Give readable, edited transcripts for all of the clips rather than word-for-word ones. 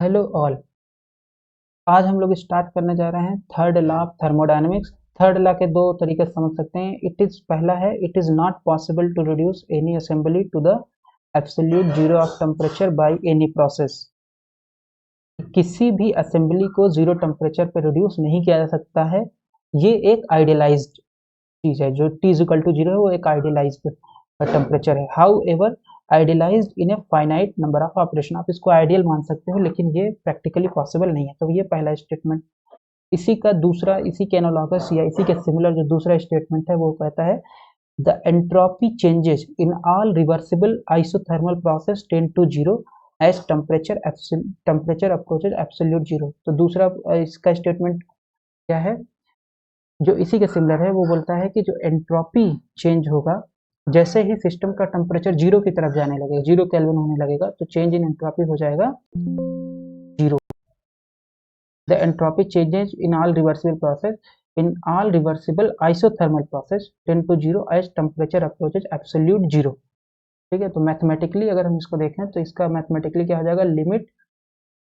Hello all. आज हम लोग स्टार्ट करने जा रहे हैं third law of thermodynamics. Third law के दो तरीके से समझ सकते हैं। पहला है it is not possible to reduce any assembly to the absolute zero of temperature by any process. किसी भी असेंबली को जीरो टेम्परेचर पर रिड्यूस नहीं किया जा सकता है। ये एक आइडियलाइज्ड चीज है। जो T is equal to zero है वो एक आइडियलाइज्ड टेम्परेचर है। However idealized in a finite number of operation. आप इसको आइडियल मान सकते हो लेकिन ये प्रैक्टिकली पॉसिबल नहीं है। तो ये पहला स्टेटमेंट। इसी का दूसरा, इसी के एनालॉगस या इसी के सिमिलर जो दूसरा स्टेटमेंट है वो कहता है the entropy changes in all reversible isothermal process tend to zero as temperature approaches absolute zero. तो दूसरा इसका स्टेटमेंट क्या है जो इसी के सिमिलर है? वो बोलता है कि जो एंट्रोपी चेंज होगा जैसे ही सिस्टम का टेम्परेचर जीरो की तरफ जाने लगेगा, जीरो केल्विन होने लगेगा, तो चेंज इन एंट्रोपी हो जाएगा zero. The entropy changes in all reversible isothermal process tend to zero as temperature approaches absolute zero. ठीक है, तो मैथमेटिकली अगर हम इसको देखें तो इसका मैथमेटिकली क्या हो जाएगा? Limit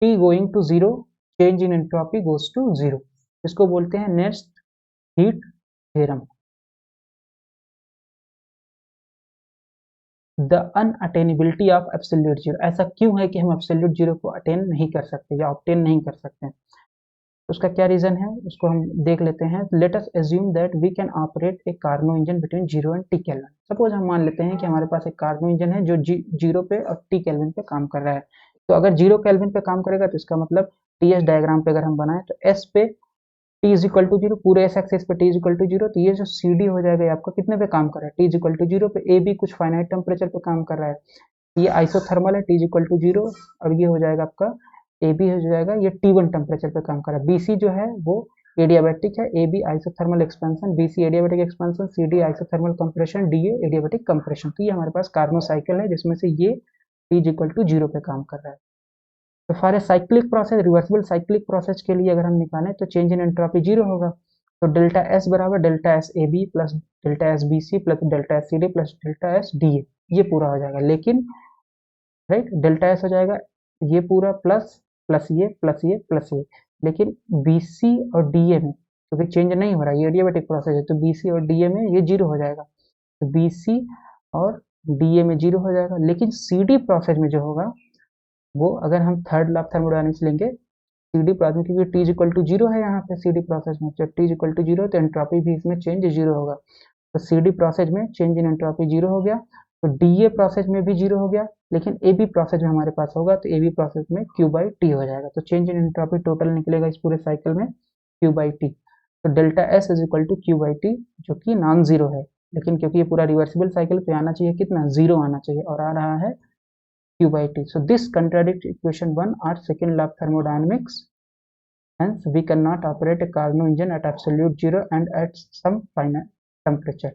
T going to zero change in entropy goes to zero. इसको बोलते हैं Nernst heat theorem. The unattainability of absolute zero. ऐसा क्यों है कि हम एब्सोल्यूट जीरो को अटेन नहीं कर सकते या ऑब्टेन नहीं कर सकते? उसका क्या रीजन है उसको हम देख लेते हैं। Let us assume that we can operate a Carnot engine between zero and T kelvin. Suppose हम मान लेते हैं कि हमारे पास एक कार्नो इंजन है जो जीरो पे और टी केल्विन पे काम कर रहा है। तो अगर जीरो केल्विन पे काम करेगा तो इसका मतलब टी एस डायग्राम पे अगर हम बनाए तो एस पे T is equal to zero, पूरे एस एक्सिस पे T is equal to zero. तो ये जो सी डी हो जाएगा आपका कितने पे काम कर रहा है? T is equal to zero पे। ए बी कुछ फाइनाइट टेम्परेचर पे काम कर रहा है। ये आइसोथर्मल है, T is equal to zero. और ये हो जाएगा आपका ए बी हो जाएगा, ये टी वन टेम्परेचर पे काम कर रहा है। बी सी जो है वो एडियाबैटिक है। A B isothermal expansion, B C adiabatic expansion, C D isothermal compression, D A adiabatic compression. तो ये हमारे पास कार्नो साइकिल है जिसमें से ये T is equal to zero पे काम कर रहा है। तो for a cyclic process, reversible cyclic process के लिए अगर हम निकालें तो चेंज इन एंट्रोपी जीरो होगा। तो डेल्टा एस बराबर delta S A B plus delta S B C plus delta S C D plus delta S D A. ये पूरा हो जाएगा। लेकिन राइट, डेल्टा एस हो जाएगा ये पूरा प्लस प्लस ये प्लस ये प्लस ये। लेकिन बी सी और डी ए में क्योंकि चेंज नहीं हो रहा है, ये एडियाबैटिक प्रोसेस है, तो बी सी और डी ए में ये जीरो हो जाएगा। तो बी सी और डी ए में जीरो हो जाएगा। लेकिन सी डी प्रोसेस में जो होगा वो अगर हम थर्ड लॉ ऑफ थर्मोडायनेमिक्स लेंगे सी डी प्रोसेस में, क्योंकि T is equal to zero है यहाँ पे सी डी प्रोसेस में, जब T is equal to zero तो एंट्रोपी भी इसमें चेंज जीरो होगा। तो सी डी प्रोसेस में चेंज इन एंट्रोपी जीरो हो गया। तो डी ए प्रोसेस में भी जीरो हो गया। लेकिन ए बी प्रोसेस में हमारे पास होगा तो ए बी प्रोसेस में क्यू बाई टी हो जाएगा। तो चेंज इन एंट्रोपी टोटल निकलेगा इस पूरे साइकिल में क्यू बाई टी। तो delta S is equal to Q by T जो कि नॉन जीरो है। लेकिन क्योंकि ये पूरा रिवर्सिबल साइकिल पे आना चाहिए कितना? जीरो आना चाहिए, और आ रहा है q by t. So this contradicts equation 1 or second law of thermodynamics. Hence, we cannot operate a Carnot engine at absolute zero and at some finite temperature.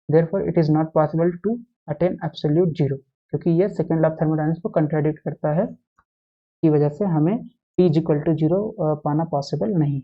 Therefore, it is not possible to attain absolute zero. क्योंकि ये second law of thermodynamics को contradict करता है, की वजह से हमें t is equal to zero पाना पॉसिबल नहीं।